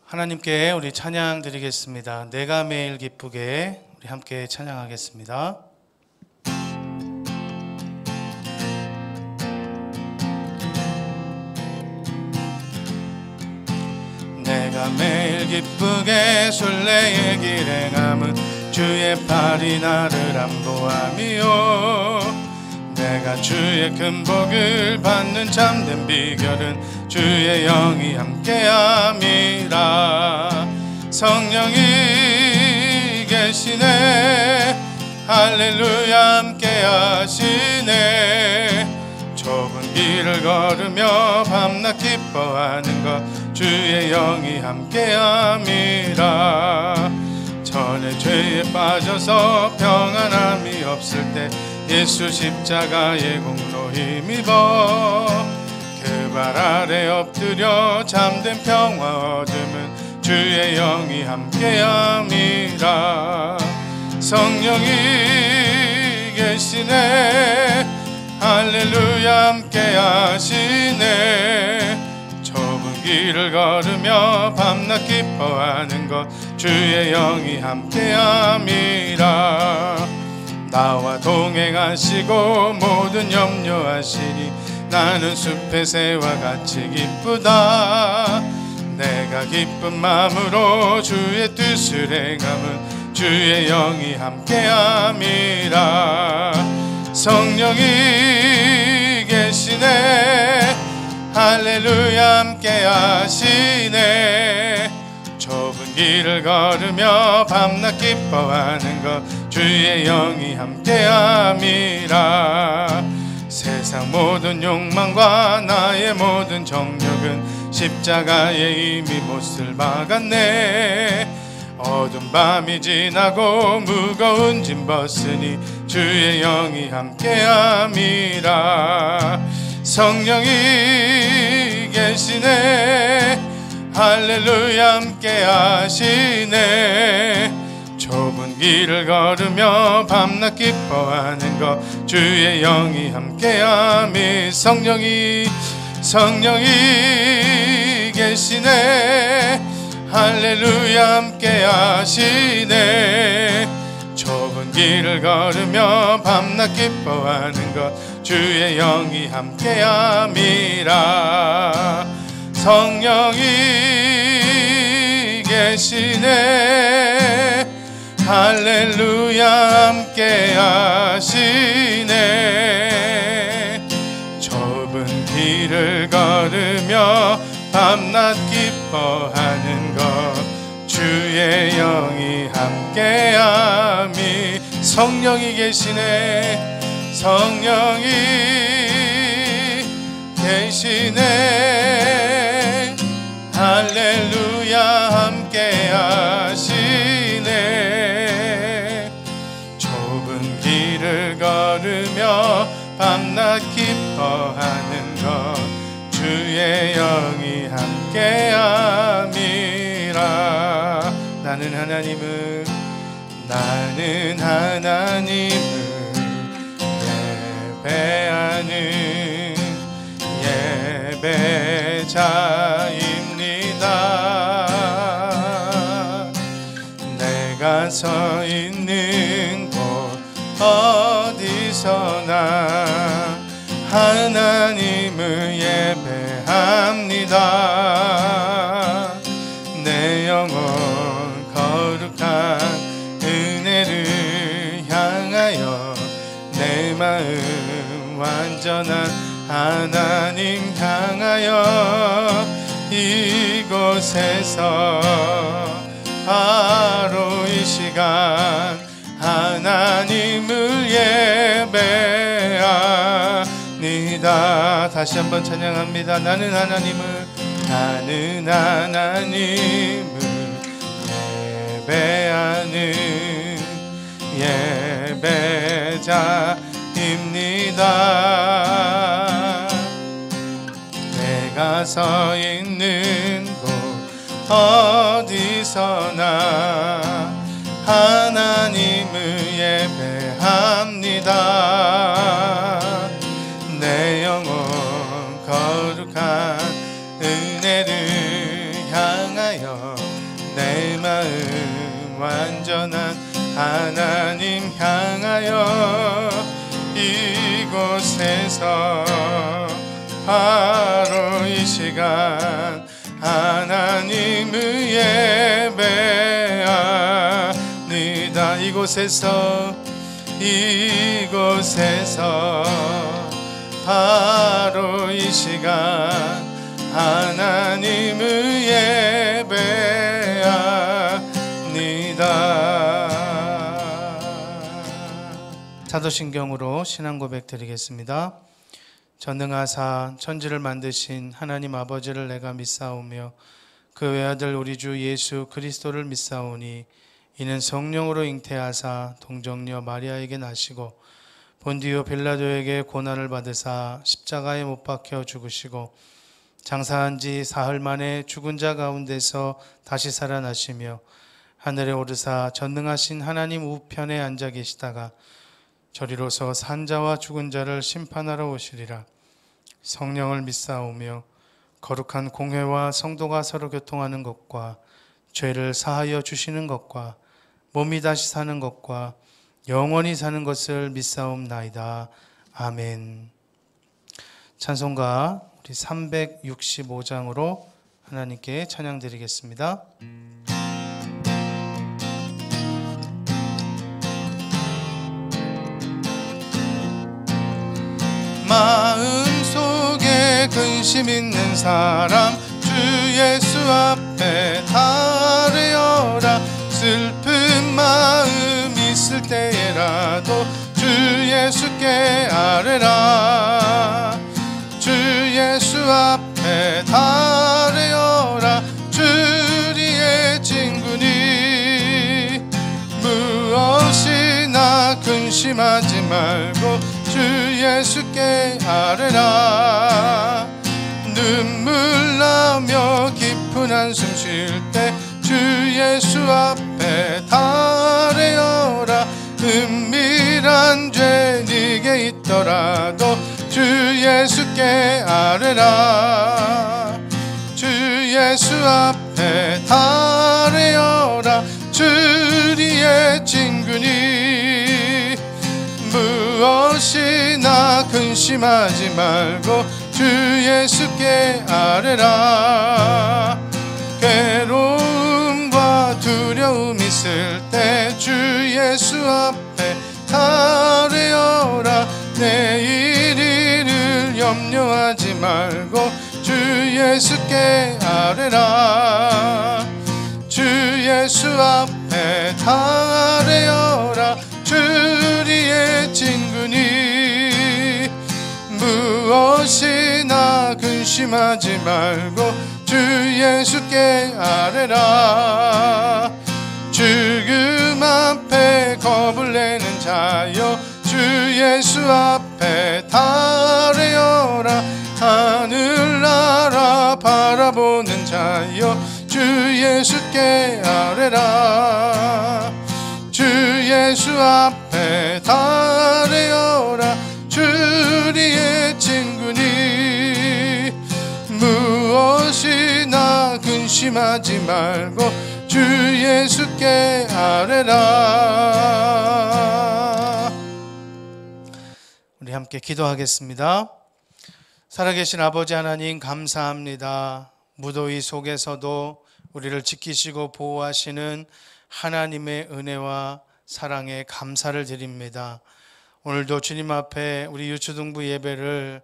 하나님께 우리 찬양 드리겠습니다. 내가 매일 기쁘게 우리 함께 찬양하겠습니다. 내가 매일 기쁘게 순례의 길 행함은 주의 팔이 나를 안보함이요. 내가 주의 큰 복을 받는 참된 비결은 주의 영이 함께함이라. 성령이 계시네, 할렐루야 함께하시네. 좁은 길을 걸으며 밤낮 기뻐하는 것 주의 영이 함께함이라. 전에 죄에 빠져서 평안함이 없을 때 예수 십자가의 공로 힘입어 그 발 아래 엎드려 잠든 평화 얻음은 주의 영이 함께함이라. 성령이 계시네, 할렐루야 함께하시네. 좁은 길을 걸으며 밤낮 기뻐하는 것 주의 영이 함께함이라. 나와 동행하시고 모든 염려하시니 나는 숲의 새와 같이 기쁘다. 내가 기쁜 마음으로 주의 뜻을 행함은 주의 영이 함께함이라. 성령이 계시네, 할렐루야 함께하시네. 좁은 길을 걸으며 밤낮 기뻐하는 것 주의 영이 함께함이라. 세상 모든 욕망과 나의 모든 정욕은 십자가에 이미 못을 박았네. 어두운 밤이 지나고 무거운 짐 벗으니 주의 영이 함께함이라. 성령이 계시네, 할렐루야 함께하시네. 좁은 길을 걸으며 밤낮 기뻐하는 것 주의 영이 함께함이. 성령이 계시네, 할렐루야 함께하시네. 좁은 길을 걸으며 밤낮 기뻐하는 것 주의 영이 함께함이라. 성령이 계시네, 할렐루야 함께하시네. 좁은 길을 걸으며 밤낮 기뻐하는 것 주의 영이 함께함이. 성령이 계시네, 성령이 계시네, 할렐루야 함께하시네. 좁은 길을 걸으며 밤낮 기뻐하는 것 주의 영이 함께함이라. 나는 하나님을 예배하는 예배자입니다. 내가 서 있는 곳 어디서나 하나님을 예배합니다. 내 영혼 거룩한 은혜를 향하여 내 마음 완전한 하나님 향하여 이곳에서 바로 이 시간 하나님을 예배합니다. 다시 한번 찬양합니다. 나는 하나님을 예배하는 예배자입니다. 내가 서 있는 곳 어디서나 하나님을 예배합니다. 내 영혼 거룩한 은혜를 향하여 곳에서 바로 이 시간 하나님을 예배합니다. 이곳에서 바로 이 시간 하나님을 예배합니다. 사도신경으로 신앙 고백 드리겠습니다. 전능하사 천지를 만드신 하나님 아버지를 내가 믿사오며 그 외아들 우리 주 예수 그리스도를 믿사오니 이는 성령으로 잉태하사 동정녀 마리아에게 나시고 본디오 빌라도에게 고난을 받으사 십자가에 못 박혀 죽으시고 장사한 지 사흘 만에 죽은 자 가운데서 다시 살아나시며 하늘에 오르사 전능하신 하나님 우편에 앉아 계시다가 저리로서 산자와 죽은 자를 심판하러 오시리라. 성령을 믿사오며 거룩한 공회와 성도가 서로 교통하는 것과 죄를 사하여 주시는 것과 몸이 다시 사는 것과 영원히 사는 것을 믿사옵나이다. 아멘. 찬송가 우리 365장으로 하나님께 찬양 드리겠습니다. 마음속에 근심 있는 사람 주 예수 앞에 달으여라. 슬픈 마음 있을 때에라도 주 예수께 아뢰라. 주 예수 앞에 달으여라. 주리의 친구니 무엇이나 근심하지 말고 주 예수께 아뢰라. 눈물 나며 깊은 한숨 쉴 때 주 예수 앞에 달으여라. 은밀한 죄 네게 있더라도 주 예수께 아뢰라. 주 예수 앞에 달으여라. 주리의 친구니 무엇이나 근심하지 말고 주 예수께 아뢰라. 괴로움과 두려움 있을 때 주 예수 앞에 달으여라. 내일 일을 염려하지 말고 주 예수께 아뢰라. 주 예수 앞에 달으여라. 주리의 친구니 무엇이나 근심하지 말고 주 예수께 아뢰라. 죽음 앞에 겁을 내는 자여 주 예수 앞에 달으여라. 하늘나라 바라보는 자여 주 예수께 아뢰라. 주 예수 앞에 달으여라. 주리의 친구니 무엇이나 근심하지 말고 주 예수께 아뢰라. 우리 함께 기도하겠습니다. 살아계신 아버지 하나님 감사합니다. 무더위 속에서도 우리를 지키시고 보호하시는 하나님의 은혜와 사랑에 감사를 드립니다. 오늘도 주님 앞에 우리 유초등부 예배를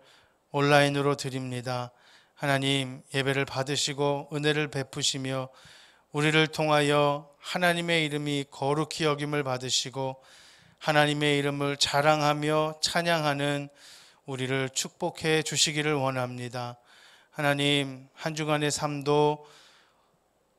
온라인으로 드립니다. 하나님 예배를 받으시고 은혜를 베푸시며 우리를 통하여 하나님의 이름이 거룩히 여김을 받으시고 하나님의 이름을 자랑하며 찬양하는 우리를 축복해 주시기를 원합니다. 하나님 한 주간의 삶도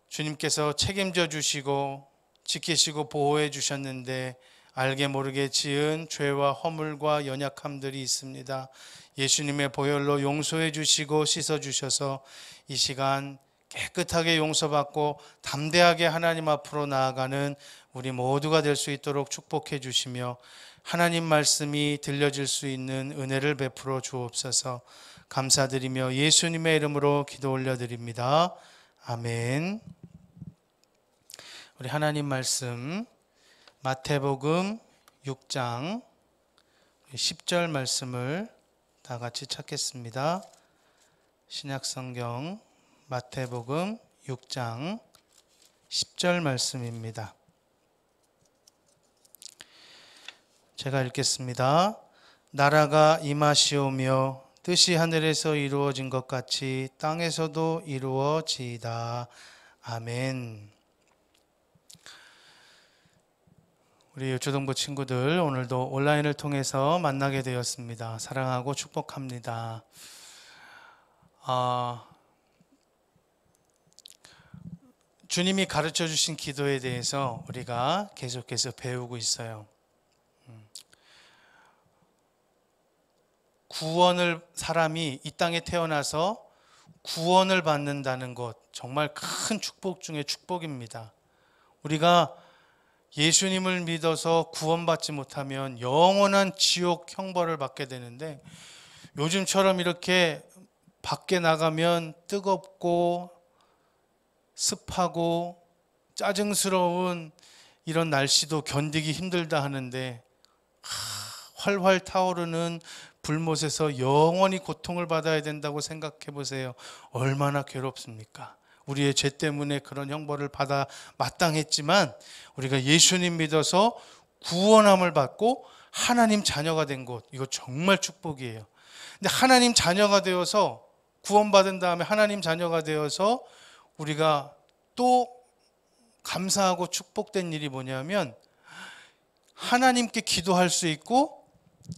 주님께서 책임져 주시고 지키시고 보호해 주셨는데 알게 모르게 지은 죄와 허물과 연약함들이 있습니다. 예수님의 보혈로 용서해 주시고 씻어 주셔서 이 시간 깨끗하게 용서받고 담대하게 하나님 앞으로 나아가는 우리 모두가 될 수 있도록 축복해 주시며 하나님 말씀이 들려질 수 있는 은혜를 베풀어 주옵소서. 감사드리며 예수님의 이름으로 기도 올려드립니다. 아멘. 우리 하나님 말씀 마태복음 6장 10절 말씀을 다 같이 찾겠습니다. 신약성경 마태복음 6장 10절 말씀입니다. 제가 읽겠습니다. 나라가 임하시오며 뜻이 하늘에서 이루어진 것 같이 땅에서도 이루어지이다. 아멘. 우리 유초동부 친구들, 오늘도 온라인을 통해서 만나게 되었습니다. 사랑하고 축복합니다. 주님이 가르쳐 주신 기도에 대해서 우리가 계속해서 배우고 있어요. 사람이 이 땅에 태어나서 구원을 받는다는 것, 정말 큰 축복 중에 축복입니다. 우리가 예수님을 믿어서 구원받지 못하면 영원한 지옥 형벌을 받게 되는데, 요즘처럼 이렇게 밖에 나가면 뜨겁고 습하고 짜증스러운 이런 날씨도 견디기 힘들다 하는데, 활활 타오르는 불못에서 영원히 고통을 받아야 된다고 생각해 보세요. 얼마나 괴롭습니까? 우리의 죄 때문에 그런 형벌을 받아 마땅했지만, 우리가 예수님 믿어서 구원함을 받고 하나님 자녀가 된 것, 이거 정말 축복이에요. 근데 하나님 자녀가 되어서, 구원받은 다음에 하나님 자녀가 되어서 우리가 또 감사하고 축복된 일이 뭐냐면, 하나님께 기도할 수 있고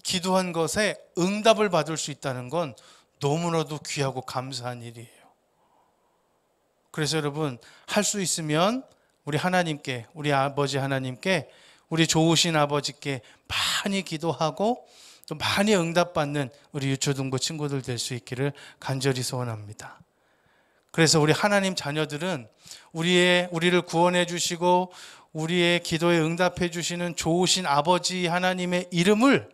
기도한 것에 응답을 받을 수 있다는 건 너무나도 귀하고 감사한 일이에요. 그래서 여러분, 할 수 있으면 우리 하나님께, 우리 아버지 하나님께, 우리 좋으신 아버지께 많이 기도하고 또 많이 응답받는 우리 유초등부 친구들 될 수 있기를 간절히 소원합니다. 그래서 우리 하나님 자녀들은 우리를 구원해 주시고 우리의 기도에 응답해 주시는 좋으신 아버지 하나님의 이름을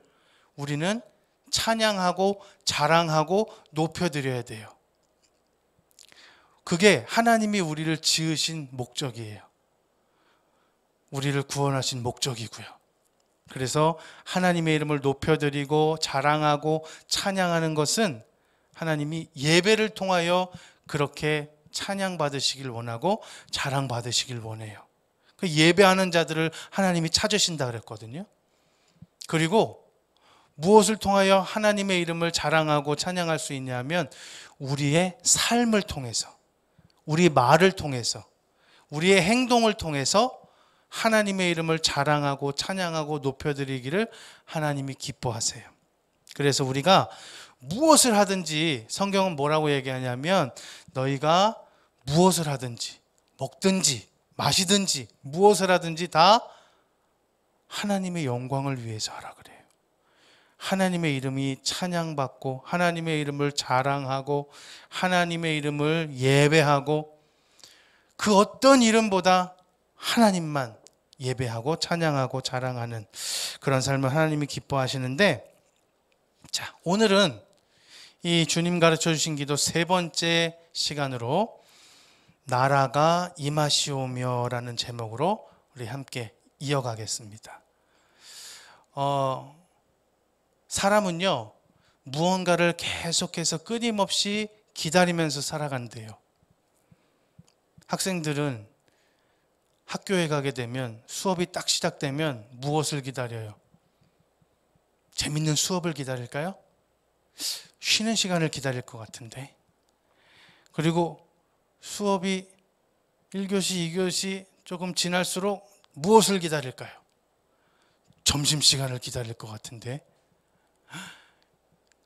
우리는 찬양하고 자랑하고 높여드려야 돼요. 그게 하나님이 우리를 지으신 목적이에요. 우리를 구원하신 목적이고요. 그래서 하나님의 이름을 높여드리고 자랑하고 찬양하는 것은 하나님이 예배를 통하여 그렇게 찬양받으시길 원하고 자랑받으시길 원해요. 그 예배하는 자들을 하나님이 찾으신다 그랬거든요. 그리고 무엇을 통하여 하나님의 이름을 자랑하고 찬양할 수 있냐면, 우리의 삶을 통해서, 우리 말을 통해서, 우리의 행동을 통해서 하나님의 이름을 자랑하고 찬양하고 높여드리기를 하나님이 기뻐하세요. 그래서 우리가 무엇을 하든지, 성경은 뭐라고 얘기하냐면, 너희가 무엇을 하든지, 먹든지 마시든지 무엇을 하든지 다 하나님의 영광을 위해서 하라 그래요. 하나님의 이름이 찬양받고 하나님의 이름을 자랑하고 하나님의 이름을 예배하고, 그 어떤 이름보다 하나님만 예배하고 찬양하고 자랑하는 그런 삶을 하나님이 기뻐하시는데, 자, 오늘은 이 주님 가르쳐 주신 기도 세 번째 시간으로 나라가 임하시오며 라는 제목으로 우리 함께 이어가겠습니다. 사람은요, 무언가를 계속해서 끊임없이 기다리면서 살아간대요. 학생들은 학교에 가게 되면, 수업이 딱 시작되면 무엇을 기다려요? 재밌는 수업을 기다릴까요? 쉬는 시간을 기다릴 것 같은데. 그리고 수업이 1교시, 2교시 조금 지날수록 무엇을 기다릴까요? 점심시간을 기다릴 것 같은데.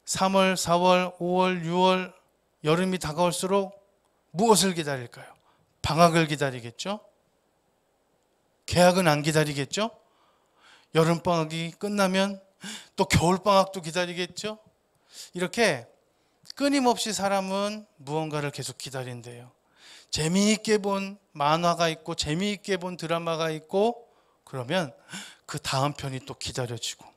3월, 4월, 5월, 6월 여름이 다가올수록 무엇을 기다릴까요? 방학을 기다리겠죠? 개학은 안 기다리겠죠? 여름방학이 끝나면 또 겨울방학도 기다리겠죠? 이렇게 끊임없이 사람은 무언가를 계속 기다린대요. 재미있게 본 만화가 있고 재미있게 본 드라마가 있고, 그러면 그 다음 편이 또 기다려지고,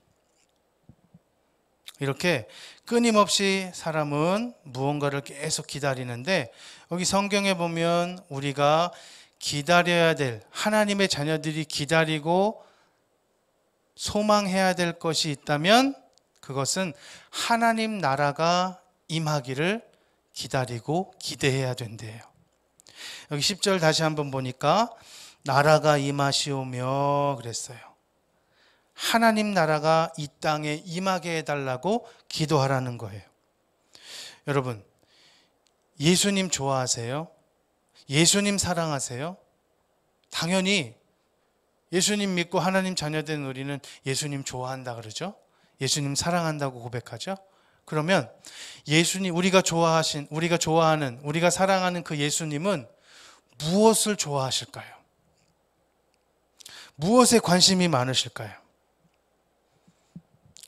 이렇게 끊임없이 사람은 무언가를 계속 기다리는데, 여기 성경에 보면 우리가 기다려야 될, 하나님의 자녀들이 기다리고 소망해야 될 것이 있다면 그것은 하나님 나라가 임하기를 기다리고 기대해야 된대요. 여기 10절 다시 한번 보니까 나라가 임하시오며 그랬어요. 하나님 나라가 이 땅에 임하게 해달라고 기도하라는 거예요. 여러분, 예수님 좋아하세요? 예수님 사랑하세요? 당연히 예수님 믿고 하나님 자녀된 우리는 예수님 좋아한다 그러죠? 예수님 사랑한다고 고백하죠? 그러면 예수님, 우리가 좋아하는, 우리가 사랑하는 그 예수님은 무엇을 좋아하실까요? 무엇에 관심이 많으실까요?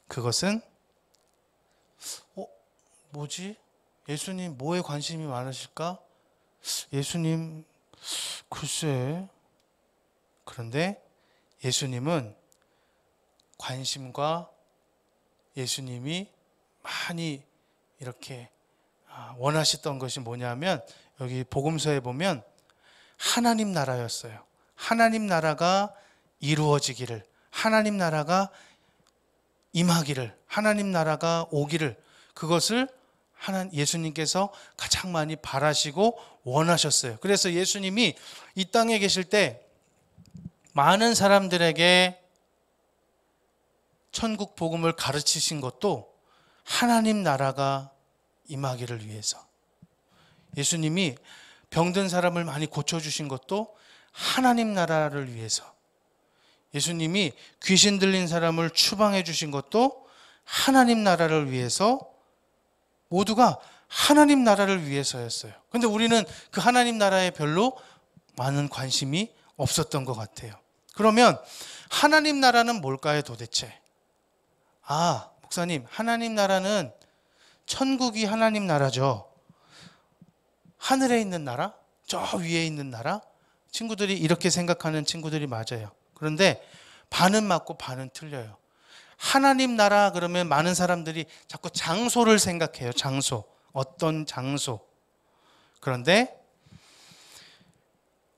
그것은 뭐지? 예수님 뭐에 관심이 많으실까? 예수님 글쎄. 그런데 예수님은 관심과 예수님이 많이 이렇게 원하셨던 것이 뭐냐면 여기 복음서에 보면 하나님 나라였어요. 하나님 나라가 이루어지기를, 하나님 나라가 임하기를, 하나님 나라가 오기를, 그것을 예수님께서 가장 많이 바라시고 원하셨어요. 그래서 예수님이 이 땅에 계실 때 많은 사람들에게 천국 복음을 가르치신 것도 하나님 나라가 임하기를 위해서, 예수님이 병든 사람을 많이 고쳐주신 것도 하나님 나라를 위해서, 예수님이 귀신 들린 사람을 추방해 주신 것도 하나님 나라를 위해서, 모두가 하나님 나라를 위해서였어요. 그런데 우리는 그 하나님 나라에 별로 많은 관심이 없었던 것 같아요. 그러면 하나님 나라는 뭘까요 도대체? 목사님, 하나님 나라는 천국이 하나님 나라죠. 하늘에 있는 나라? 저 위에 있는 나라? 친구들이 이렇게 생각하는 친구들이 맞아요. 그런데 반은 맞고 반은 틀려요. 하나님 나라 그러면 많은 사람들이 자꾸 장소를 생각해요. 장소. 어떤 장소. 그런데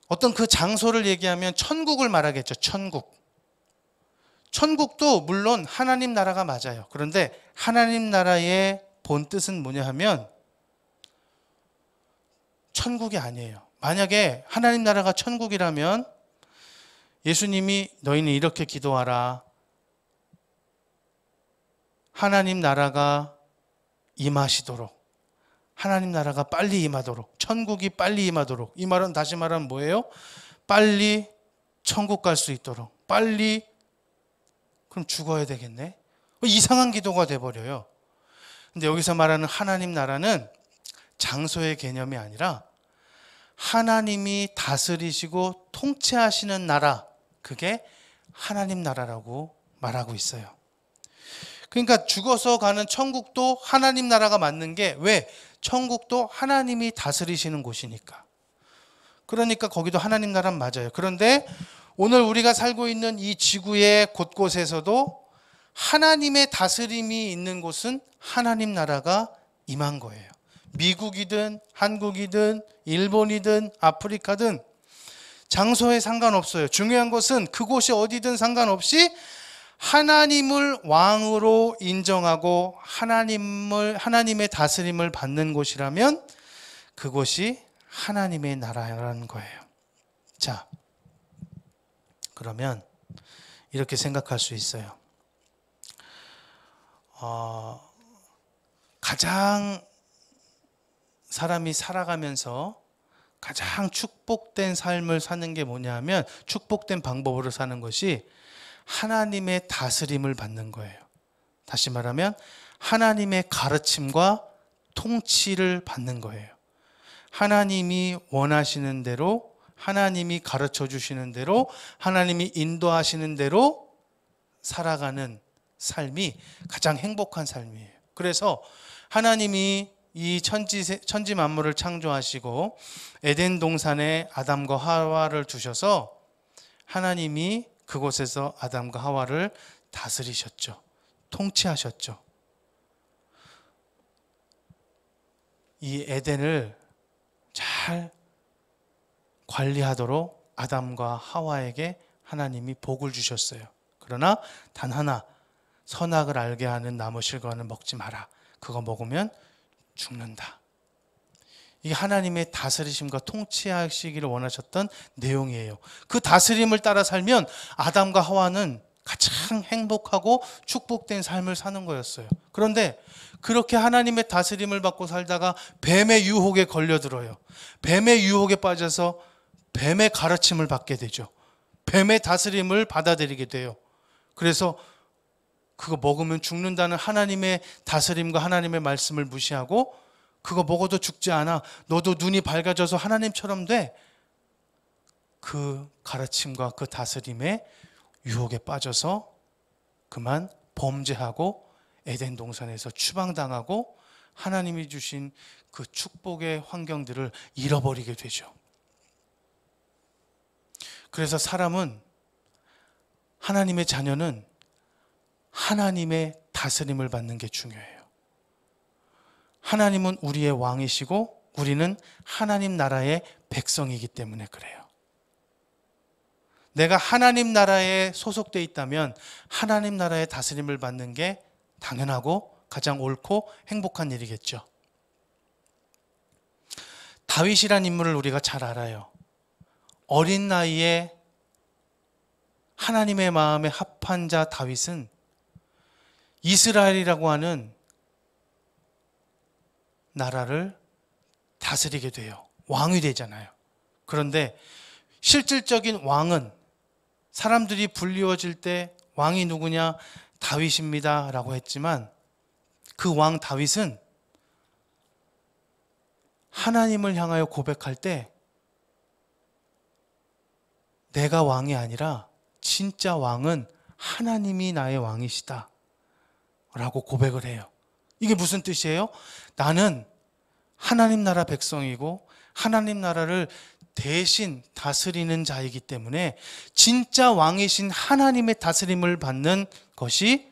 어떤 그 장소를 얘기하면 천국을 말하겠죠. 천국. 천국도 물론 하나님 나라가 맞아요. 그런데 하나님 나라의 본 뜻은 뭐냐 하면 천국이 아니에요. 만약에 하나님 나라가 천국이라면 예수님이 너희는 이렇게 기도하라. 하나님 나라가 임하시도록, 하나님 나라가 빨리 임하도록, 천국이 빨리 임하도록. 이 말은 다시 말하면 뭐예요? 빨리 천국 갈 수 있도록, 빨리. 그럼 죽어야 되겠네? 이상한 기도가 돼버려요. 근데 여기서 말하는 하나님 나라는 장소의 개념이 아니라 하나님이 다스리시고 통치하시는 나라, 그게 하나님 나라라고 말하고 있어요. 그러니까 죽어서 가는 천국도 하나님 나라가 맞는 게, 왜? 천국도 하나님이 다스리시는 곳이니까. 그러니까 거기도 하나님 나라는 맞아요. 그런데 오늘 우리가 살고 있는 이 지구의 곳곳에서도 하나님의 다스림이 있는 곳은 하나님 나라가 임한 거예요. 미국이든 한국이든 일본이든 아프리카든 장소에 상관없어요. 중요한 것은 그곳이 어디든 상관없이 하나님을 왕으로 인정하고 하나님의 다스림을 받는 곳이라면 그곳이 하나님의 나라라는 거예요. 자, 그러면 이렇게 생각할 수 있어요. 가장 사람이 살아가면서 가장 축복된 삶을 사는 게 뭐냐 하면, 축복된 방법으로 사는 것이 하나님의 다스림을 받는 거예요. 다시 말하면 하나님의 가르침과 통치를 받는 거예요. 하나님이 원하시는 대로, 하나님이 가르쳐 주시는 대로, 하나님이 인도하시는 대로 살아가는 삶이 가장 행복한 삶이에요. 그래서 하나님이 이 천지 만물을 창조하시고 에덴 동산에 아담과 하와를 두셔서 하나님이 그곳에서 아담과 하와를 다스리셨죠. 통치하셨죠. 이 에덴을 잘 관리하도록 아담과 하와에게 하나님이 복을 주셨어요. 그러나 단 하나, 선악을 알게 하는 나무 실과는 먹지 마라. 그거 먹으면 죽는다. 이게 하나님의 다스리심과 통치하시기를 원하셨던 내용이에요. 그 다스림을 따라 살면 아담과 하와는 가장 행복하고 축복된 삶을 사는 거였어요. 그런데 그렇게 하나님의 다스림을 받고 살다가 뱀의 유혹에 걸려들어요. 뱀의 유혹에 빠져서 뱀의 가르침을 받게 되죠. 뱀의 다스림을 받아들이게 돼요. 그래서 그거 먹으면 죽는다는 하나님의 다스림과 하나님의 말씀을 무시하고 그거 먹어도 죽지 않아. 너도 눈이 밝아져서 하나님처럼 돼. 그 가르침과 그 다스림에 유혹에 빠져서 그만 범죄하고 에덴 동산에서 추방당하고 하나님이 주신 그 축복의 환경들을 잃어버리게 되죠. 그래서 사람은, 하나님의 자녀는 하나님의 다스림을 받는 게 중요해요. 하나님은 우리의 왕이시고 우리는 하나님 나라의 백성이기 때문에 그래요. 내가 하나님 나라에 소속되어 있다면 하나님 나라의 다스림을 받는 게 당연하고 가장 옳고 행복한 일이겠죠. 다윗이란 인물을 우리가 잘 알아요. 어린 나이에 하나님의 마음에 합한 자 다윗은 이스라엘이라고 하는 나라를 다스리게 돼요. 왕이 되잖아요. 그런데 실질적인 왕은 사람들이 불리워질 때 왕이 누구냐? 다윗입니다 라고 했지만 그 왕 다윗은 하나님을 향하여 고백할 때 내가 왕이 아니라 진짜 왕은 하나님이 나의 왕이시다 라고 고백을 해요. 이게 무슨 뜻이에요? 나는 하나님 나라 백성이고 하나님 나라를 대신 다스리는 자이기 때문에 진짜 왕이신 하나님의 다스림을 받는 것이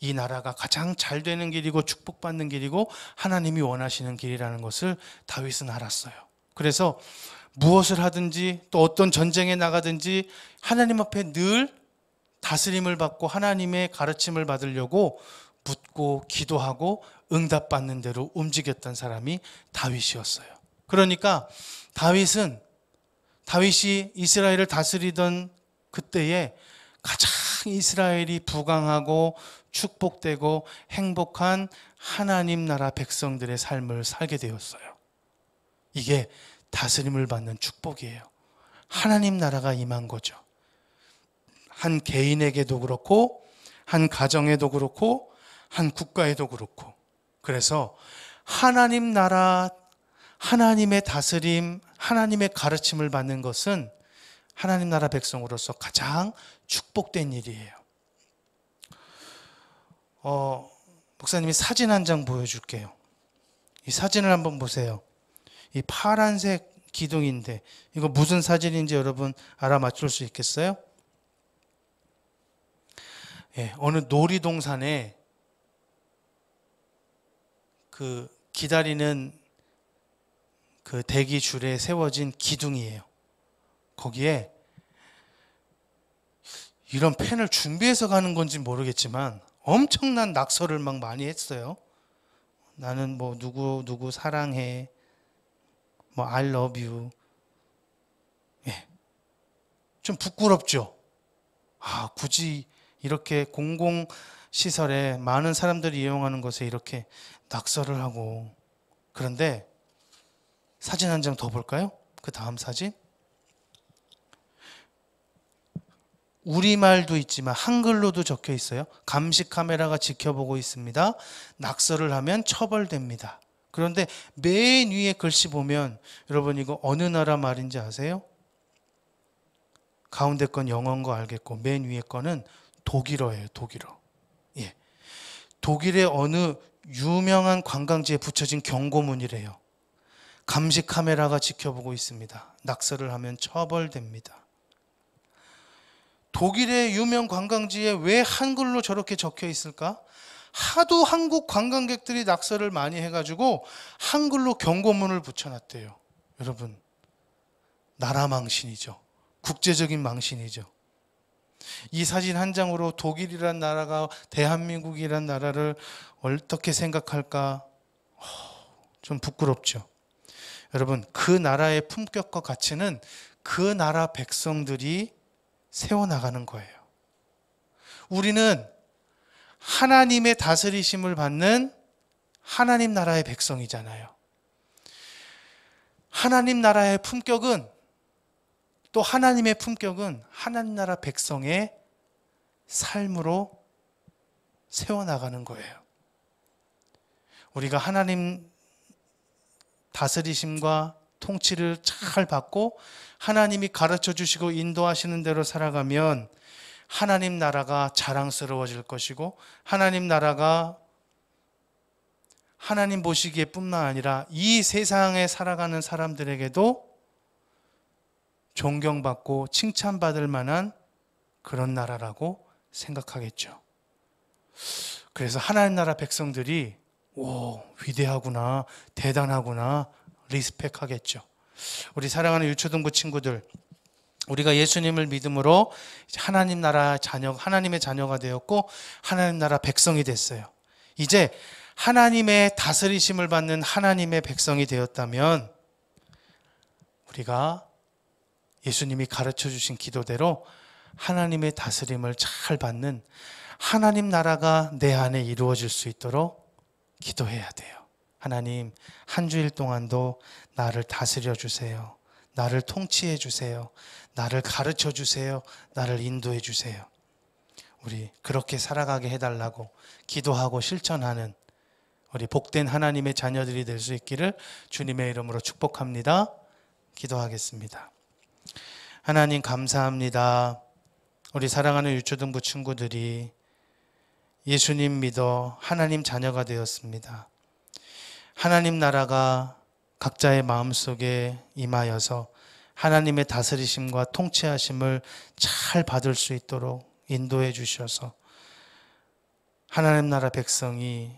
이 나라가 가장 잘 되는 길이고 축복받는 길이고 하나님이 원하시는 길이라는 것을 다윗은 알았어요. 그래서 무엇을 하든지 또 어떤 전쟁에 나가든지 하나님 앞에 늘 다스림을 받고 하나님의 가르침을 받으려고 묻고 기도하고 응답받는 대로 움직였던 사람이 다윗이었어요. 그러니까 다윗이 이스라엘을 다스리던 그때에 가장 이스라엘이 부강하고 축복되고 행복한 하나님 나라 백성들의 삶을 살게 되었어요. 이게 다스림을 받는 축복이에요. 하나님 나라가 임한 거죠. 한 개인에게도 그렇고 한 가정에도 그렇고 한 국가에도 그렇고. 그래서 하나님 나라, 하나님의 다스림, 하나님의 가르침을 받는 것은 하나님 나라 백성으로서 가장 축복된 일이에요. 목사님이 사진 한 장 보여줄게요. 이 사진을 한번 보세요. 이 파란색 기둥인데 이거 무슨 사진인지 여러분 알아맞힐 수 있겠어요? 예, 어느 놀이동산에 그 기다리는 그 대기 줄에 세워진 기둥이에요. 거기에 이런 펜을 준비해서 가는 건지 모르겠지만 엄청난 낙서를 막 많이 했어요. 나는 뭐 누구 사랑해, 뭐 I love you. 예. 좀 부끄럽죠. 굳이 이렇게 공공시설에 많은 사람들이 이용하는 것에 이렇게 낙서를 하고. 그런데 사진 한 장 더 볼까요? 그 다음 사진. 우리말도 있지만 한글로도 적혀 있어요. 감시 카메라가 지켜보고 있습니다. 낙서를 하면 처벌됩니다. 그런데 맨 위에 글씨 보면 여러분 이거 어느 나라 말인지 아세요? 가운데 건 영어인 거 알겠고 맨 위에 거는 독일어예요. 독일어. 예. 독일의 어느 유명한 관광지에 붙여진 경고문이래요. 감시 카메라가 지켜보고 있습니다. 낙서를 하면 처벌됩니다. 독일의 유명 관광지에 왜 한글로 저렇게 적혀 있을까? 하도 한국 관광객들이 낙서를 많이 해가지고 한글로 경고문을 붙여놨대요. 여러분, 나라 망신이죠. 국제적인 망신이죠. 이 사진 한 장으로 독일이란 나라가 대한민국이란 나라를 어떻게 생각할까? 좀 부끄럽죠. 여러분, 그 나라의 품격과 가치는 그 나라 백성들이 세워나가는 거예요. 우리는 하나님의 다스리심을 받는 하나님 나라의 백성이잖아요. 하나님 나라의 품격은, 또 하나님의 품격은 하나님 나라 백성의 삶으로 세워나가는 거예요. 우리가 하나님 다스리심과 통치를 잘 받고 하나님이 가르쳐 주시고 인도하시는 대로 살아가면 하나님 나라가 자랑스러워질 것이고, 하나님 나라가 하나님 보시기에 뿐만 아니라 이 세상에 살아가는 사람들에게도 존경받고 칭찬받을 만한 그런 나라라고 생각하겠죠. 그래서 하나님 나라 백성들이 위대하구나, 대단하구나, 리스펙하겠죠. 우리 사랑하는 유초등부 친구들, 우리가 예수님을 믿음으로 하나님 나라 자녀, 하나님의 자녀가 되었고 하나님 나라 백성이 됐어요. 이제 하나님의 다스리심을 받는 하나님의 백성이 되었다면 우리가 예수님이 가르쳐 주신 기도대로 하나님의 다스림을 잘 받는 하나님 나라가 내 안에 이루어질 수 있도록 기도해야 돼요. 하나님, 한 주일 동안도 나를 다스려 주세요. 나를 통치해 주세요. 나를 가르쳐 주세요. 나를 인도해 주세요. 우리 그렇게 살아가게 해달라고 기도하고 실천하는 우리 복된 하나님의 자녀들이 될 수 있기를 주님의 이름으로 축복합니다. 기도하겠습니다. 하나님 감사합니다. 우리 사랑하는 유초등부 친구들이 예수님 믿어 하나님 자녀가 되었습니다. 하나님 나라가 각자의 마음속에 임하여서 하나님의 다스리심과 통치하심을 잘 받을 수 있도록 인도해 주셔서 하나님 나라 백성이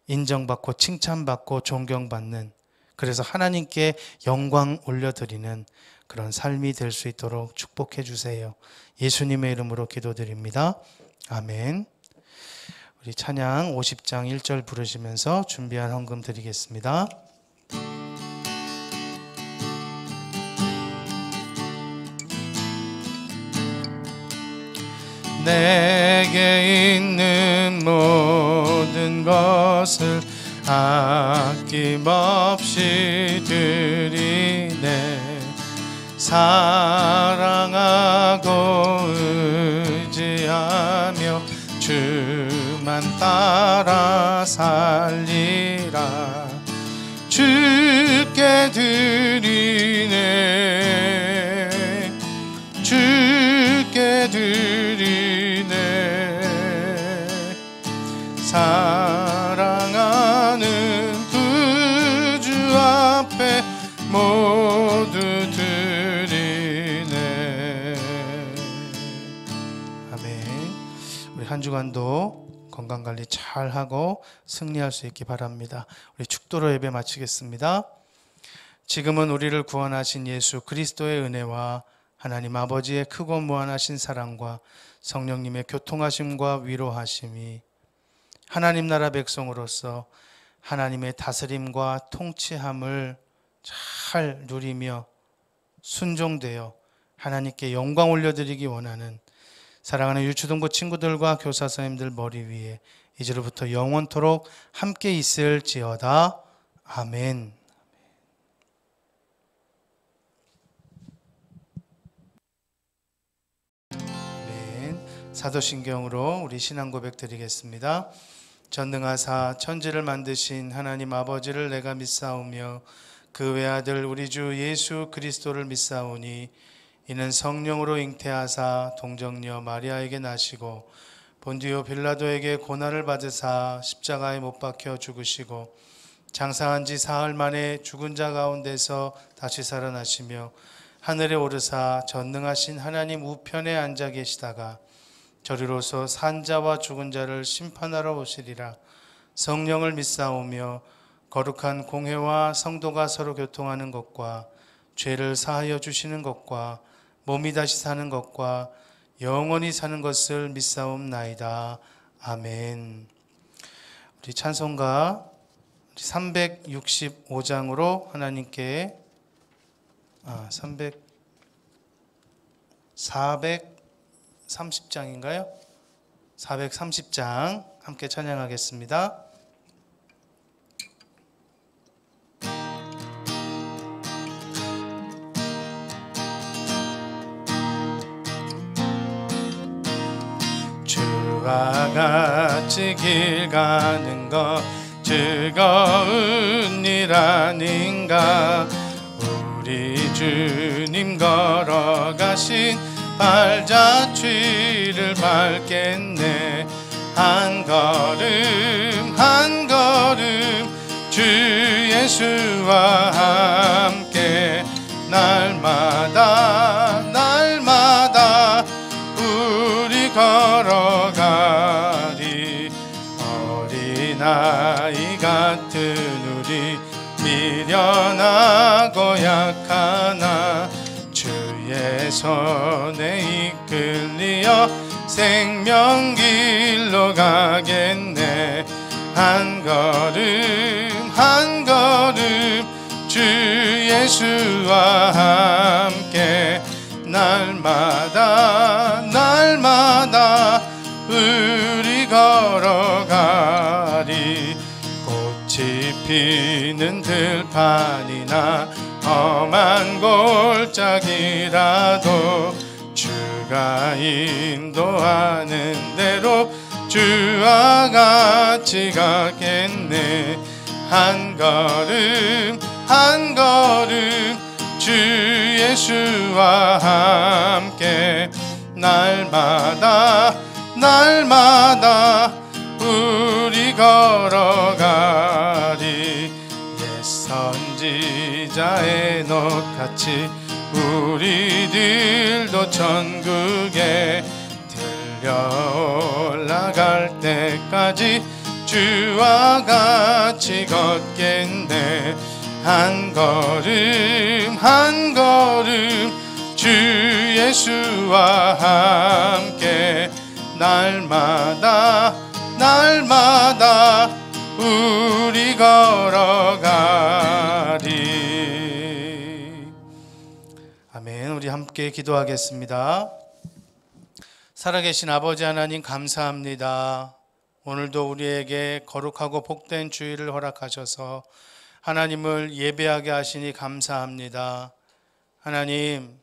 인정받고 칭찬받고 존경받는, 그래서 하나님께 영광 올려드리는 그런 삶이 될 수 있도록 축복해 주세요. 예수님의 이름으로 기도드립니다. 아멘. 우리 찬양 50장 1절 부르시면서 준비한 헌금 드리겠습니다. 내게 있는 모든 것을 아낌없이 드리네. 사랑하고 의지하며 주만 따라 살리라. 주께 드리네. 주께 드리네. 사랑하는 구주 앞에 모두 드리네. 아멘. 우리 한 주간도 건강관리 잘하고 승리할 수 있기 바랍니다. 우리 축도로 예배 마치겠습니다. 지금은 우리를 구원하신 예수 그리스도의 은혜와 하나님 아버지의 크고 무한하신 사랑과 성령님의 교통하심과 위로하심이 하나님 나라 백성으로서 하나님의 다스림과 통치함을 잘 누리며 순종되어 하나님께 영광 올려드리기 원하는 사랑하는 유초등부 친구들과 교사 선생님들 머리 위에 이제로부터 영원토록 함께 있을지어다. 아멘. 사도신경으로 우리 신앙 고백 드리겠습니다. 전능하사 천지를 만드신 하나님 아버지를 내가 믿사오며 그 외아들 우리 주 예수 그리스도를 믿사오니 이는 성령으로 잉태하사 동정녀 마리아에게 나시고 본디오 빌라도에게 고난을 받으사 십자가에 못 박혀 죽으시고 장사한 지 사흘 만에 죽은 자 가운데서 다시 살아나시며 하늘에 오르사 전능하신 하나님 우편에 앉아 계시다가 저리로서 산 자와 죽은 자를 심판하러 오시리라. 성령을 믿사오며 거룩한 공회와 성도가 서로 교통하는 것과 죄를 사하여 주시는 것과 몸이 다시 사는 것과 영원히 사는 것을 믿사옵나이다. 아멘. 우리 찬송가 365장으로 하나님께 430장인가요? 430장 함께 찬양하겠습니다. 주와 같이 길 가는 것 즐거운 일 아닌가. 우리 주님 걸어가신 발자취를 밟겠네. 한 걸음 한 걸음 주 예수와 함께 날마다 날마다 우리 걸어가리. 어린아이 같은 우리 미련하고 약하나 주의 손에 이끌리어 생명길로 가겠네. 한 걸음 한 걸음 주 예수와 함께 날마다 날마다 우리 걸어가리. 꽃이 피는 들판이나 험한 골짜기라도 주가 인도하는 대로 주와 같이 가겠네. 한 걸음 한 걸음 주 예수와 함께 날마다 날마다 우리 걸어가리. 옛 선지자 에녹같이 우리들도 천국에 들려 올라갈 때까지 주와 같이 걷겠네. 한 걸음 한 걸음 주 예수와 함께 날마다 날마다 우리 걸어가리. 아멘. 우리 함께 기도하겠습니다. 살아계신 아버지 하나님 감사합니다. 오늘도 우리에게 거룩하고 복된 주일을 허락하셔서 하나님을 예배하게 하시니 감사합니다. 하나님,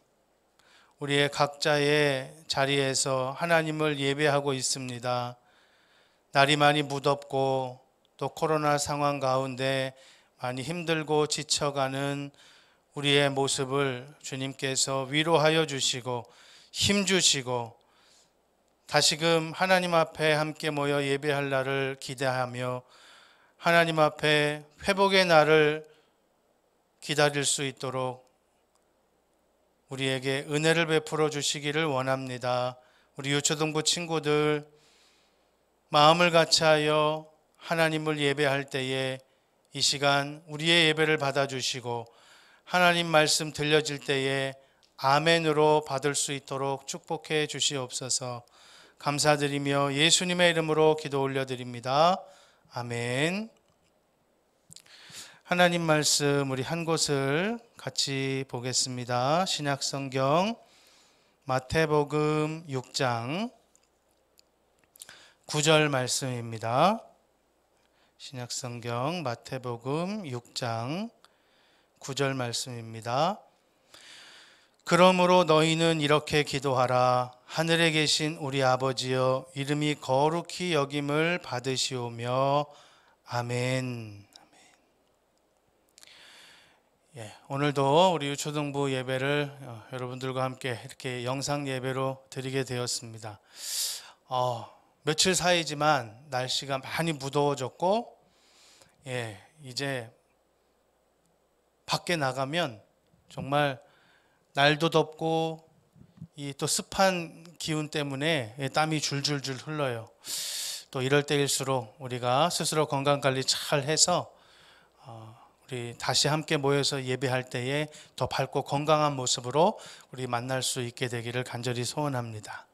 우리의 각자의 자리에서 하나님을 예배하고 있습니다. 날이 많이 무덥고 또 코로나 상황 가운데 많이 힘들고 지쳐가는 우리의 모습을 주님께서 위로하여 주시고 힘 주시고 다시금 하나님 앞에 함께 모여 예배할 날을 기대하며 하나님 앞에 회복의 날을 기다릴 수 있도록 우리에게 은혜를 베풀어 주시기를 원합니다. 우리 유초등부 친구들 마음을 같이하여 하나님을 예배할 때에 이 시간 우리의 예배를 받아주시고 하나님 말씀 들려질 때에 아멘으로 받을 수 있도록 축복해 주시옵소서. 감사드리며 예수님의 이름으로 기도 올려드립니다. 아멘. 하나님 말씀 우리 한 곳을 같이 보겠습니다. 신약성경 마태복음 6장 9절 말씀입니다. 신약성경 마태복음 6장 9절 말씀입니다. 그러므로 너희는 이렇게 기도하라. 하늘에 계신 우리 아버지여, 이름이 거룩히 여김을 받으시오며. 아멘. 오늘도 우리 유초등부 예배를 여러분들과 함께 이렇게 영상 예배로 드리게 되었습니다. 며칠 사이지만 날씨가 많이 무더워졌고, 이제 밖에 나가면 정말 날도 덥고 이 또 습한 기운 때문에 땀이 줄줄줄 흘러요. 또 이럴 때일수록 우리가 스스로 건강 관리 잘 해서 우리 다시 함께 모여서 예배할 때에 더 밝고 건강한 모습으로 우리 만날 수 있게 되기를 간절히 소원합니다.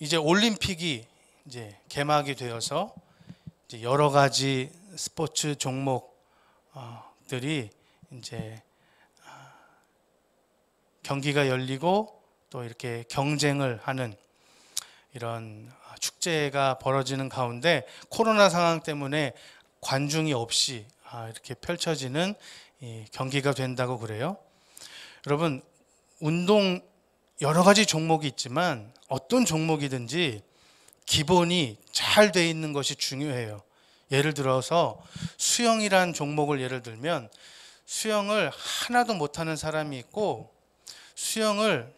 이제 올림픽이 이제 개막이 되어서 이제 여러 가지 스포츠 종목들이 이제 경기가 열리고 또 이렇게 경쟁을 하는 이런 축제가 벌어지는 가운데 코로나 상황 때문에 관중이 없이 이렇게 펼쳐지는 경기가 된다고 그래요. 여러분, 운동 여러 가지 종목이 있지만 어떤 종목이든지 기본이 잘 돼 있는 것이 중요해요. 예를 들어서 수영이란 종목을 예를 들면 수영을 하나도 못하는 사람이 있고 수영을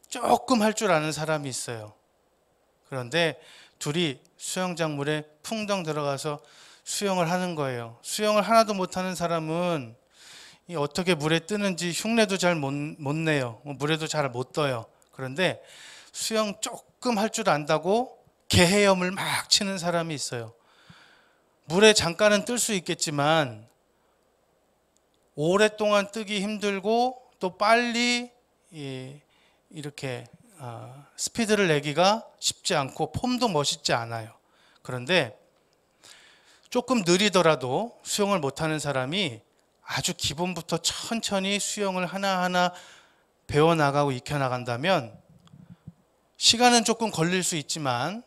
조금 할 줄 아는 사람이 있어요. 그런데 둘이 수영장 물에 풍덩 들어가서 수영을 하는 거예요. 수영을 하나도 못하는 사람은 어떻게 물에 뜨는지 흉내도 잘 못 내요. 물에도 잘 못 떠요. 그런데 수영 조금 할 줄 안다고 개헤엄을 막 치는 사람이 있어요. 물에 잠깐은 뜰 수 있겠지만 오랫동안 뜨기 힘들고 또 빨리 이렇게 스피드를 내기가 쉽지 않고 폼도 멋있지 않아요. 그런데 조금 느리더라도 수영을 못하는 사람이 아주 기본부터 천천히 수영을 하나하나 배워나가고 익혀나간다면 시간은 조금 걸릴 수 있지만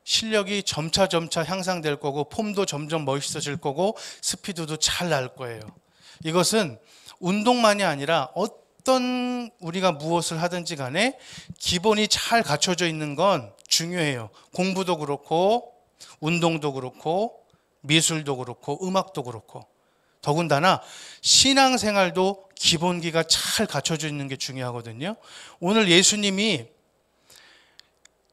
실력이 점차 향상될 거고 폼도 점점 멋있어질 거고 스피드도 잘 날 거예요. 이것은 운동만이 아니라 어떤 우리가 무엇을 하든지 간에 기본이 잘 갖춰져 있는 건 중요해요. 공부도 그렇고 운동도 그렇고 미술도 그렇고 음악도 그렇고 더군다나 신앙생활도 기본기가 잘 갖춰져 있는 게 중요하거든요. 오늘 예수님이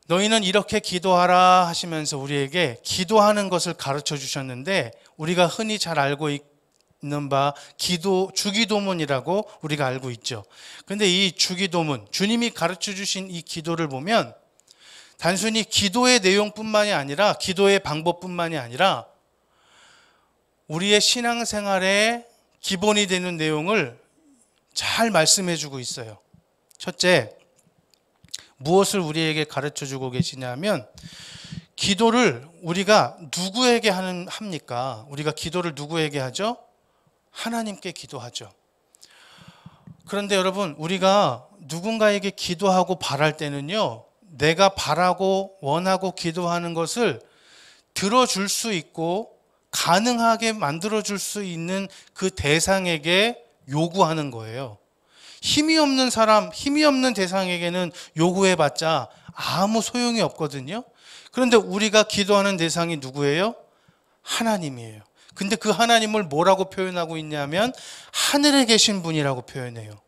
너희는 이렇게 기도하라 하시면서 우리에게 기도하는 것을 가르쳐 주셨는데 우리가 흔히 잘 알고 있는 바 주기도문이라고 우리가 알고 있죠. 그런데 이 주기도문, 주님이 가르쳐 주신 이 기도를 보면 단순히 기도의 내용뿐만이 아니라 기도의 방법뿐만이 아니라 우리의 신앙생활의 기본이 되는 내용을 잘 말씀해 주고 있어요. 첫째, 무엇을 우리에게 가르쳐 주고 계시냐면 기도를 우리가 누구에게 합니까? 우리가 기도를 누구에게 하죠? 하나님께 기도하죠. 그런데 여러분, 우리가 누군가에게 기도하고 바랄 때는요, 내가 바라고 원하고 기도하는 것을 들어줄 수 있고 가능하게 만들어줄 수 있는 그 대상에게 요구하는 거예요. 힘이 없는 사람, 힘이 없는 대상에게는 요구해봤자 아무 소용이 없거든요. 그런데 우리가 기도하는 대상이 누구예요? 하나님이에요. 근데 그 하나님을 뭐라고 표현하고 있냐면 하늘에 계신 분이라고 표현해요.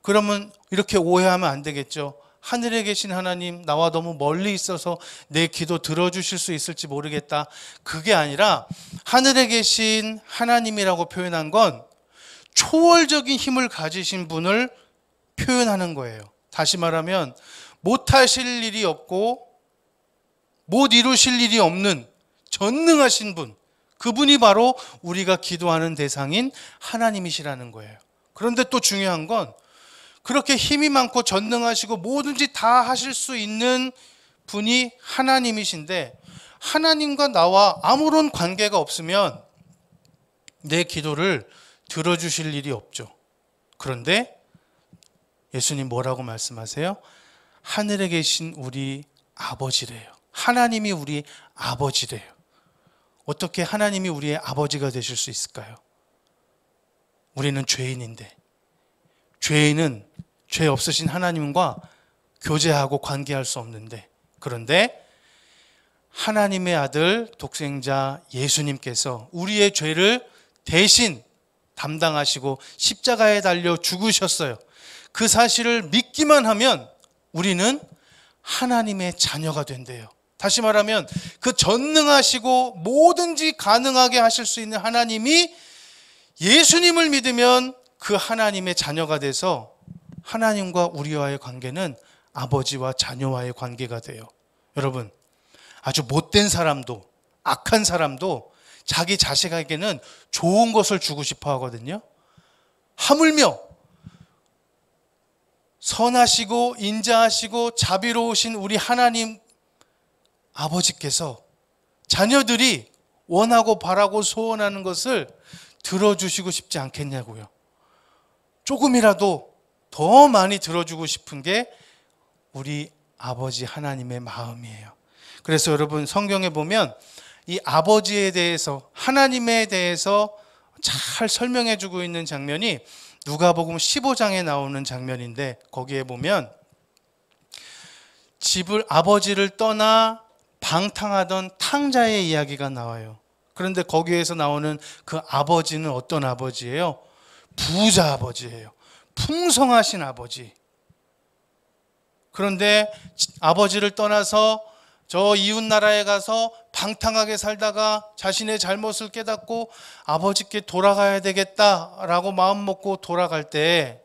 그러면 이렇게 오해하면 안 되겠죠. 하늘에 계신 하나님, 나와 너무 멀리 있어서 내 기도 들어주실 수 있을지 모르겠다. 그게 아니라 하늘에 계신 하나님이라고 표현한 건 초월적인 힘을 가지신 분을 표현하는 거예요. 다시 말하면 못하실 일이 없고 못 이루실 일이 없는 전능하신 분, 그분이 바로 우리가 기도하는 대상인 하나님이시라는 거예요. 그런데 또 중요한 건 그렇게 힘이 많고 전능하시고 뭐든지 다 하실 수 있는 분이 하나님이신데 하나님과 나와 아무런 관계가 없으면 내 기도를 들어주실 일이 없죠. 그런데 예수님 뭐라고 말씀하세요? 하늘에 계신 우리 아버지래요. 하나님이 우리 아버지래요. 어떻게 하나님이 우리의 아버지가 되실 수 있을까요? 우리는 죄인인데 죄인은 죄 없으신 하나님과 교제하고 관계할 수 없는데 그런데 하나님의 아들 독생자 예수님께서 우리의 죄를 대신 담당하시고 십자가에 달려 죽으셨어요. 그 사실을 믿기만 하면 우리는 하나님의 자녀가 된대요. 다시 말하면 그 전능하시고 뭐든지 가능하게 하실 수 있는 하나님이 예수님을 믿으면 그 하나님의 자녀가 돼서 하나님과 우리와의 관계는 아버지와 자녀와의 관계가 돼요. 여러분, 아주 못된 사람도 악한 사람도 자기 자식에게는 좋은 것을 주고 싶어 하거든요. 하물며 선하시고 인자하시고 자비로우신 우리 하나님 아버지께서 자녀들이 원하고 바라고 소원하는 것을 들어주시고 싶지 않겠냐고요. 조금이라도 더 많이 들어주고 싶은 게 우리 아버지 하나님의 마음이에요. 그래서 여러분 성경에 보면 이 아버지에 대해서, 하나님에 대해서 잘 설명해 주고 있는 장면이 누가복음 15장에 나오는 장면인데, 거기에 보면 아버지를 떠나 방탕하던 탕자의 이야기가 나와요. 그런데 거기에서 나오는 그 아버지는 어떤 아버지예요? 부자 아버지예요. 풍성하신 아버지. 그런데 아버지를 떠나서 저 이웃 나라에 가서 방탕하게 살다가 자신의 잘못을 깨닫고 아버지께 돌아가야 되겠다라고 마음 먹고 돌아갈 때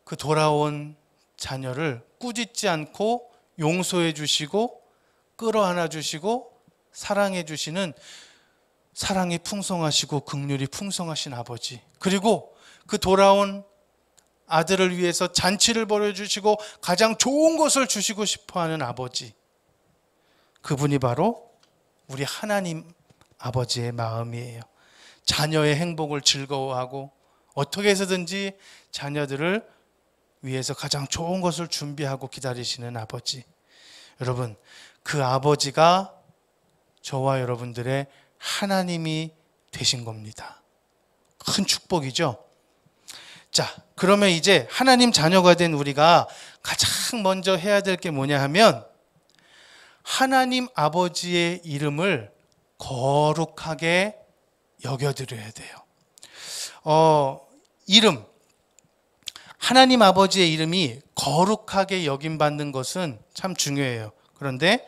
그 돌아온 자녀를 꾸짖지 않고 용서해 주시고 끌어안아 주시고 사랑해 주시는 사랑이 풍성하시고 긍휼이 풍성하신 아버지, 그리고 그 돌아온 아들을 위해서 잔치를 벌여주시고 가장 좋은 것을 주시고 싶어하는 아버지, 그분이 바로 우리 하나님 아버지의 마음이에요. 자녀의 행복을 즐거워하고 어떻게 해서든지 자녀들을 위해서 가장 좋은 것을 준비하고 기다리시는 아버지. 여러분, 그 아버지가 저와 여러분들의 하나님이 되신 겁니다. 큰 축복이죠. 자, 그러면 이제 하나님 자녀가 된 우리가 가장 먼저 해야 될 게 뭐냐 하면 하나님 아버지의 이름을 거룩하게 여겨드려야 돼요. 이름, 하나님 아버지의 이름이 거룩하게 여김받는 것은 참 중요해요. 그런데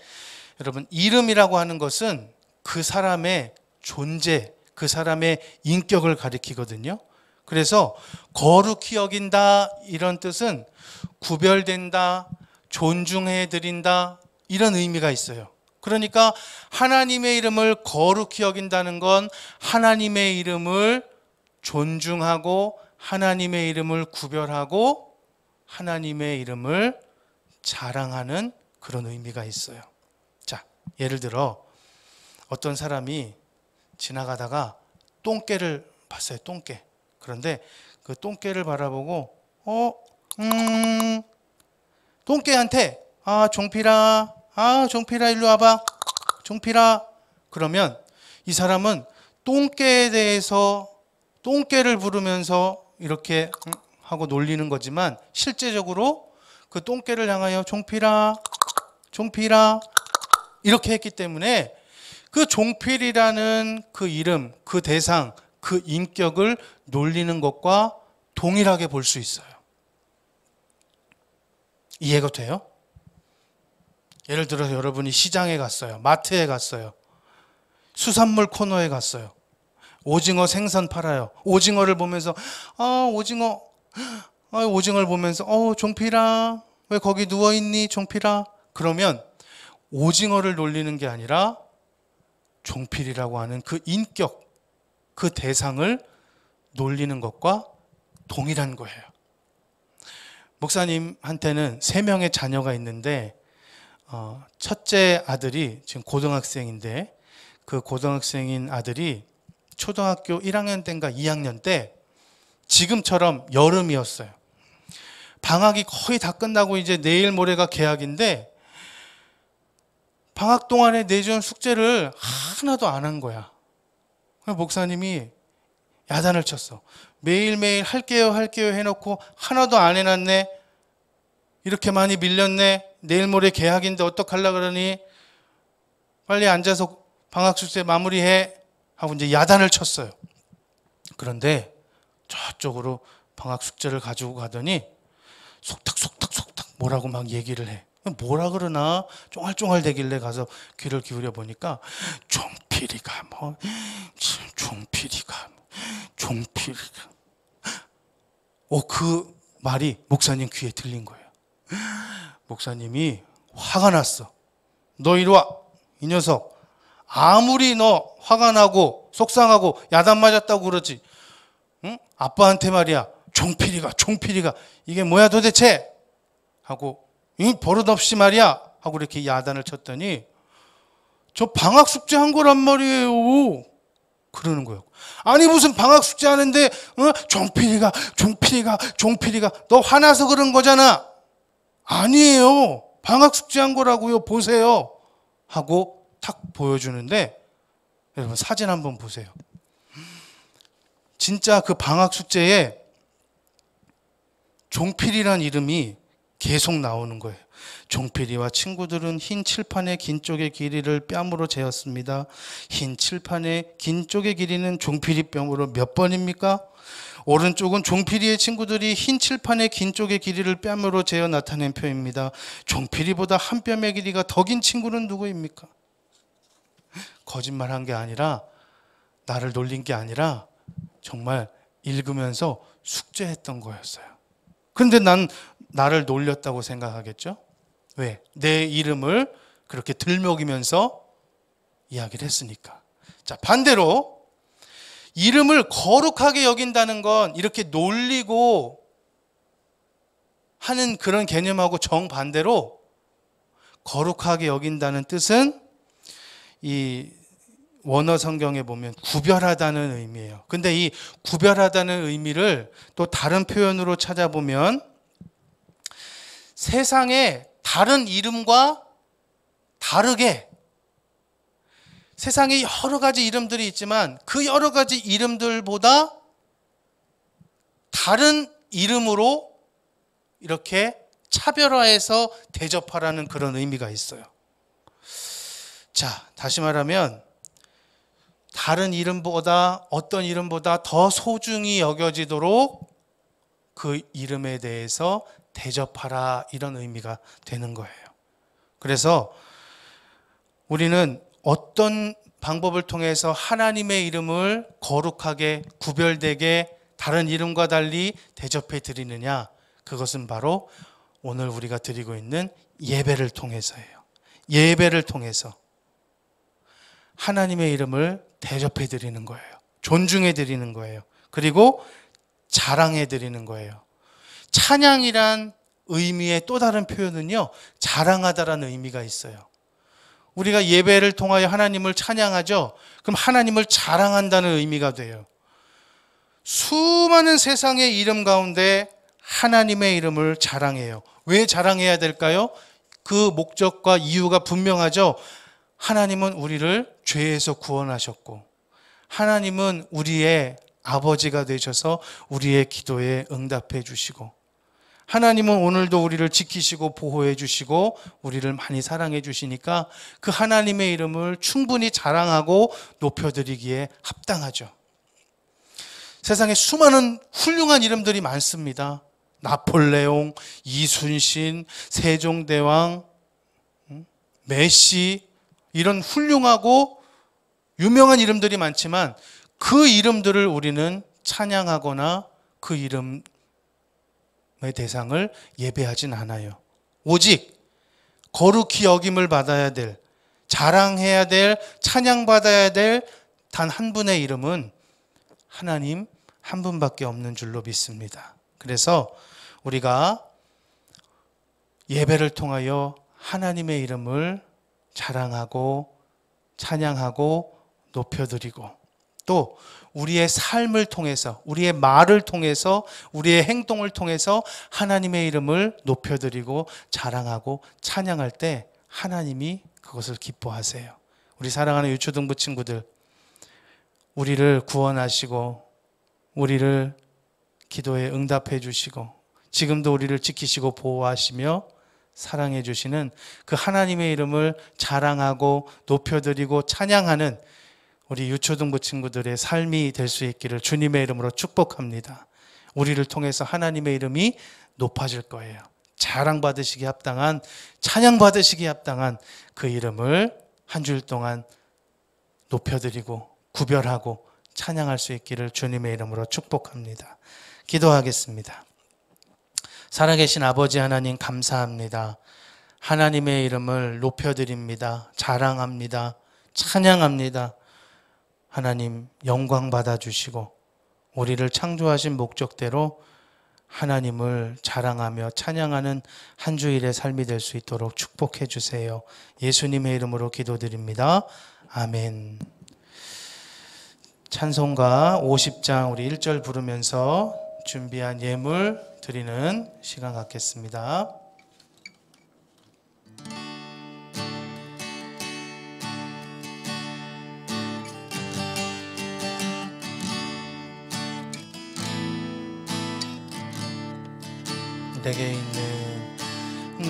여러분, 이름이라고 하는 것은 그 사람의 존재, 그 사람의 인격을 가리키거든요. 그래서 거룩히 여긴다, 이런 뜻은 구별된다, 존중해 드린다, 이런 의미가 있어요. 그러니까 하나님의 이름을 거룩히 여긴다는 건 하나님의 이름을 존중하고 하나님의 이름을 구별하고 하나님의 이름을 자랑하는 그런 의미가 있어요. 자, 예를 들어 어떤 사람이 지나가다가 똥개를 봤어요. 똥개. 그런데 그 똥개를 바라보고 똥개한테 종필아 일로 와봐. 종필아. 그러면 이 사람은 똥개에 대해서 똥개를 부르면서 이렇게 하고 놀리는 거지만 실제적으로 그 똥개를 향하여 종필아 이렇게 했기 때문에 그 종필이라는 그 이름, 그 대상, 그 인격을 놀리는 것과 동일하게 볼 수 있어요. 이해가 돼요? 예를 들어서 여러분이 시장에 갔어요. 마트에 갔어요. 수산물 코너에 갔어요. 오징어 생선 팔아요. 오징어를 보면서 오징어를 보면서 종필아 왜 거기 누워있니 종필아. 그러면 오징어를 놀리는 게 아니라 종필이라고 하는 그 인격, 그 대상을 놀리는 것과 동일한 거예요. 목사님한테는 3명의 자녀가 있는데 첫째 아들이 지금 고등학생인데 그 고등학생인 아들이 초등학교 1학년 때인가 2학년 때 지금처럼 여름이었어요. 방학이 거의 다 끝나고 이제 내일 모레가 개학인데 방학 동안에 내준 숙제를 하나도 안 한 거야. 목사님이 야단을 쳤어. 매일매일 할게요 해놓고 하나도 안 해놨네. 이렇게 많이 밀렸네. 내일 모레 개학인데 어떡하려고 그러니. 빨리 앉아서 방학 숙제 마무리해 하고 이제 야단을 쳤어요. 그런데 저쪽으로 방학 숙제를 가지고 가더니 속닥 뭐라고 막 얘기를 해. 뭐라 그러나 쫑알쫑알 대길래 가서 귀를 기울여 보니까 종필이가 그 말이 목사님 귀에 들린 거예요. 목사님이 화가 났어. 너 이리 와. 이 녀석 아무리 너 화가 나고 속상하고 야단 맞았다고 그러지, 응? 아빠한테 말이야 종필이가 이게 뭐야 도대체 하고 버릇없이 말이야 하고 이렇게 야단을 쳤더니 저 방학 숙제 한 거란 말이에요 그러는 거예요. 아니 무슨 방학 숙제 하는데 종필이가 너 화나서 그런 거잖아. 아니에요, 방학 숙제 한 거라고요, 보세요 하고 탁 보여주는데, 여러분 사진 한번 보세요. 진짜 그 방학 숙제에 종필이란 이름이 계속 나오는 거예요. 종필이와 친구들은 흰 칠판의 긴 쪽의 길이를 뺨으로 재었습니다. 흰 칠판의 긴 쪽의 길이는 종필이 뺨으로 몇 번입니까? 오른쪽은 종필이의 친구들이 흰 칠판의 긴 쪽의 길이를 뺨으로 재어 나타낸 표입니다. 종필이보다 한 뼘의 길이가 더 긴 친구는 누구입니까? 거짓말한 게 아니라, 나를 놀린 게 아니라 정말 읽으면서 숙제했던 거였어요. 그런데 난 나를 놀렸다고 생각하겠죠? 왜? 내 이름을 그렇게 들먹이면서 이야기를 했으니까. 자, 반대로 이름을 거룩하게 여긴다는 건 이렇게 놀리고 하는 그런 개념하고 정반대로, 거룩하게 여긴다는 뜻은 이 원어 성경에 보면 구별하다는 의미예요. 근데 이 구별하다는 의미를 또 다른 표현으로 찾아보면 세상에 다른 이름과 다르게, 세상에 여러 가지 이름들이 있지만 그 여러 가지 이름들보다 다른 이름으로 이렇게 차별화해서 대접하라는 그런 의미가 있어요. 자, 다시 말하면 다른 이름보다, 어떤 이름보다 더 소중히 여겨지도록 그 이름에 대해서 대접하라, 이런 의미가 되는 거예요. 그래서 우리는 어떤 방법을 통해서 하나님의 이름을 거룩하게 구별되게 다른 이름과 달리 대접해 드리느냐, 그것은 바로 오늘 우리가 드리고 있는 예배를 통해서예요. 예배를 통해서 하나님의 이름을 대접해 드리는 거예요. 존중해 드리는 거예요. 그리고 자랑해 드리는 거예요. 찬양이란 의미의 또 다른 표현은요, 자랑하다라는 의미가 있어요. 우리가 예배를 통하여 하나님을 찬양하죠. 그럼 하나님을 자랑한다는 의미가 돼요. 수많은 세상의 이름 가운데 하나님의 이름을 자랑해요. 왜 자랑해야 될까요? 그 목적과 이유가 분명하죠. 하나님은 우리를 죄에서 구원하셨고, 하나님은 우리의 아버지가 되셔서 우리의 기도에 응답해 주시고, 하나님은 오늘도 우리를 지키시고 보호해 주시고 우리를 많이 사랑해 주시니까 그 하나님의 이름을 충분히 자랑하고 높여드리기에 합당하죠. 세상에 수많은 훌륭한 이름들이 많습니다. 나폴레옹, 이순신, 세종대왕, 메시, 이런 훌륭하고 유명한 이름들이 많지만 그 이름들을 우리는 찬양하거나 그 이름의 대상을 예배하진 않아요. 오직 거룩히 여김을 받아야 될, 자랑해야 될, 찬양받아야 될 단 한 분의 이름은 하나님 한 분밖에 없는 줄로 믿습니다. 그래서 우리가 예배를 통하여 하나님의 이름을 자랑하고 찬양하고 높여드리고, 또 우리의 삶을 통해서, 우리의 말을 통해서, 우리의 행동을 통해서 하나님의 이름을 높여드리고 자랑하고 찬양할 때 하나님이 그것을 기뻐하세요. 우리 사랑하는 유초등부 친구들, 우리를 구원하시고 우리를 기도에 응답해 주시고 지금도 우리를 지키시고 보호하시며 사랑해 주시는 그 하나님의 이름을 자랑하고 높여드리고 찬양하는 우리 유초등부 친구들의 삶이 될 수 있기를 주님의 이름으로 축복합니다. 우리를 통해서 하나님의 이름이 높아질 거예요. 자랑받으시기 합당한, 찬양받으시기 합당한 그 이름을 한 주일 동안 높여드리고 구별하고 찬양할 수 있기를 주님의 이름으로 축복합니다. 기도하겠습니다. 살아계신 아버지 하나님, 감사합니다. 하나님의 이름을 높여드립니다. 자랑합니다. 찬양합니다. 하나님 영광 받아주시고 우리를 창조하신 목적대로 하나님을 자랑하며 찬양하는 한 주일의 삶이 될 수 있도록 축복해 주세요. 예수님의 이름으로 기도드립니다. 아멘. 찬송가 50장 우리 1절 부르면서 준비한 예물 드리는 시간 갖겠습니다.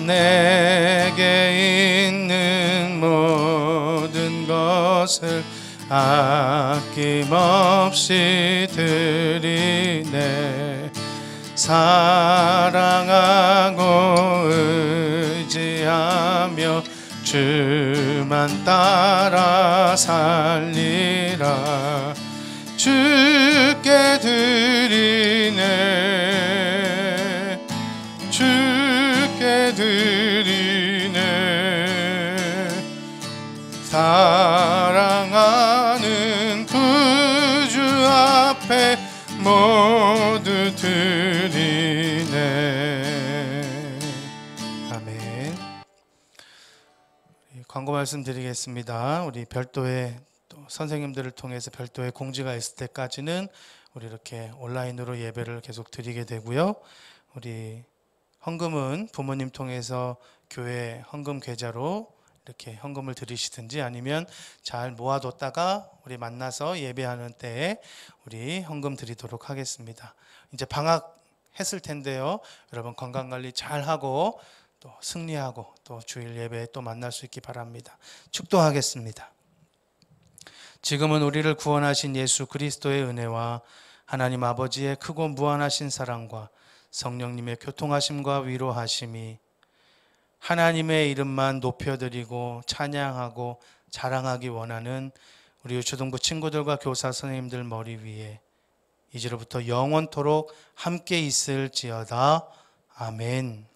내게 있는 모든 것을 아낌없이 드리네. 사랑하고 의지하며 주만 따라 살리라. 주께 드리네. 주께 드리네. 사랑하는 구주 앞에 모두 드리네. 아멘. 광고 말씀 드리겠습니다. 우리 별도의 또 선생님들을 통해서 별도의 공지가 있을 때까지는 우리 이렇게 온라인으로 예배를 계속 드리게 되고요. 우리 헌금은 부모님 통해서 교회 헌금 계좌로 이렇게 헌금을 드리시든지 아니면 잘 모아뒀다가 우리 만나서 예배하는 때에 우리 헌금 드리도록 하겠습니다. 이제 방학했을 텐데요. 여러분 건강관리 잘하고 또 승리하고 또 주일 예배에 또 만날 수 있기 바랍니다. 축도하겠습니다. 지금은 우리를 구원하신 예수 그리스도의 은혜와 하나님 아버지의 크고 무한하신 사랑과 성령님의 교통하심과 위로하심이 하나님의 이름만 높여드리고 찬양하고 자랑하기 원하는 우리 유초등부 친구들과 교사 선생님들 머리 위에 이제로부터 영원토록 함께 있을지어다. 아멘.